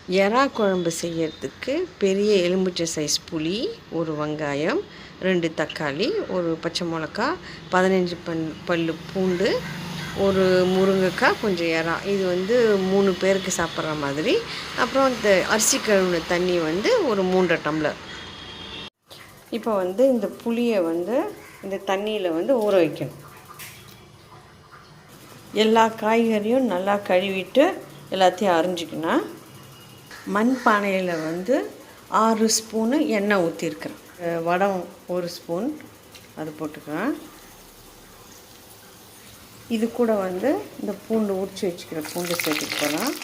எறா குழம்பு செய்யறதுக்கு பெரிய எலுமிச்சை சைஸ் புளி, ஒரு வெங்காயம், 2 தக்காளி, ஒரு பச்சை மிளகா, 15 பல்லு பூண்டு, ஒரு முருங்கைக்காய், கொஞ்சம் எறா. இது 3 பேருக்கு சாப்பிட்ற மாதிரி. அப்புறம் இந்த அரிசி கழுவின தண்ணி ஒரு 3 டம்ளர். இப்போ இந்த புளியை இந்த தண்ணியில் ஊற வைக்கணும். எல்லா காய்கறியும் நல்லா கழுவிட்டு எல்லாத்தையும் அரிஞ்சிக்கணும். மண் பானையில் 6 ஸ்பூனு எண்ணெய் ஊற்றிருக்கிறேன். வடம் 1 ஸ்பூன் அது போட்டுக்கிறேன். இது கூட இந்த பூண்டு உரித்து வச்சுக்கிற பூண்டு சேர்த்துட்டு போகலாம்.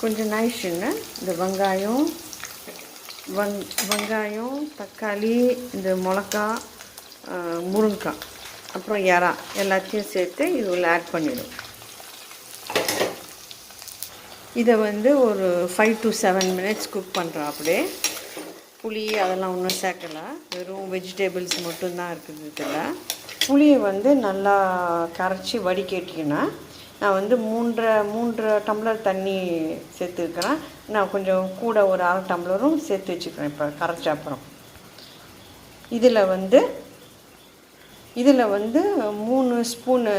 கொஞ்சம் நைஷுன்னு இந்த வெங்காயம், தக்காளி, இந்த மிளகா, முருங்கைக்காய், அப்புறம் எறா எல்லாத்தையும் சேர்த்து இது உள்ள ஆட் பண்ணிடும். இதை ஒரு 5 to 7 மினிட்ஸ் குக் பண்ணுறோம். அப்படியே புளி அதெல்லாம் ஒன்றும் சேர்க்கலை, வெறும் வெஜிடபிள்ஸ் மட்டும்தான் இருக்குது. இதில் புளியை நல்லா கரைச்சி வடிகட்டிக்கினா நான் 3 டம்ளர் தண்ணி சேர்த்துருக்கிறேன். நான் கொஞ்சம் கூட ஒரு 1/2 டம்ளரும் சேர்த்து வச்சுக்கிறேன். இப்போ கரைச்ச அப்புறம் இதில் 3 ஸ்பூனு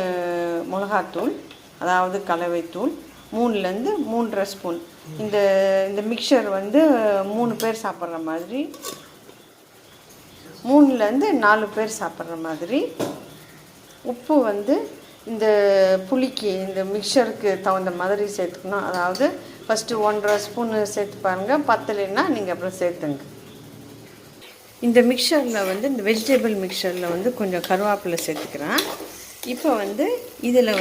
மிளகாத்தூள், அதாவது கலவைத்தூள், 3லேருந்து 3.5 ஸ்பூன். இந்த மிக்சர் 3 பேர் சாப்பிட்ற மாதிரி, 3லேருந்து 4 பேர் சாப்பிட்ற மாதிரி. உப்பு இந்த புளிக்கு இந்த மிக்சருக்கு தகுந்த மாதிரி சேர்த்துக்கணும். அதாவது ஃபஸ்ட்டு 1.5 ஸ்பூனு சேர்த்து பாருங்கள், பத்தலைன்னா நீங்கள் அப்புறம் சேர்த்துங்க. இந்த மிக்சரில் இந்த வெஜிடபிள் மிக்சரில் கொஞ்சம் கருவேப்பிலை சேர்த்துக்கிறேன். இப்போ இதில்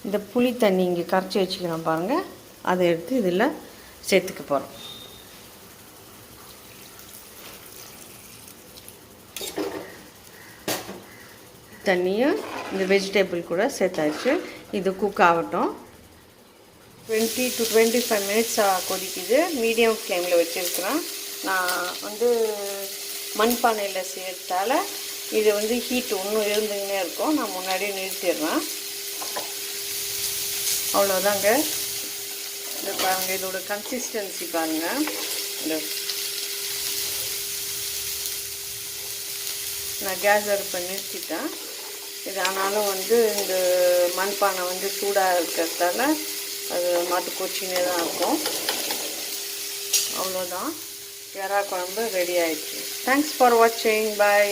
இந்த புளி தண்ணி இங்கே கரைச்சி வச்சுக்கிறோம் பாருங்கள், அதை எடுத்து இதில் சேர்த்துக்க போகிறோம். தண்ணியும் இந்த வெஜிடபிள் கூட சேர்த்தாச்சு. இது குக் ஆகட்டும். 20 to 25 மினிட்ஸ் கொதிக்குது. மீடியம் ஃப்ளேமில் வச்சுருக்கிறேன். நான் மண்பானையில் செய்கிறதால இது ஹீட் இன்னும் இருந்துக்கினே இருக்கும். நான் முன்னாடியே நிறுத்திடுறேன். அவ்வளோதாங்க. இது பாருங்கள், இதோட கன்சிஸ்டன்சி பாருங்கள். நான் கேஸ் அடுப்பை நிறுத்திட்டேன். இது ஆனாலும் இந்த மண்பானை சூடாக இருக்கிறதால அது மாட்டு கொச்சினே தான் இருக்கும். அவ்வளோதான், எறா குழம்பு ரெடி ஆயிடுச்சு. தேங்க்ஸ் ஃபார் வாட்சிங். பாய்.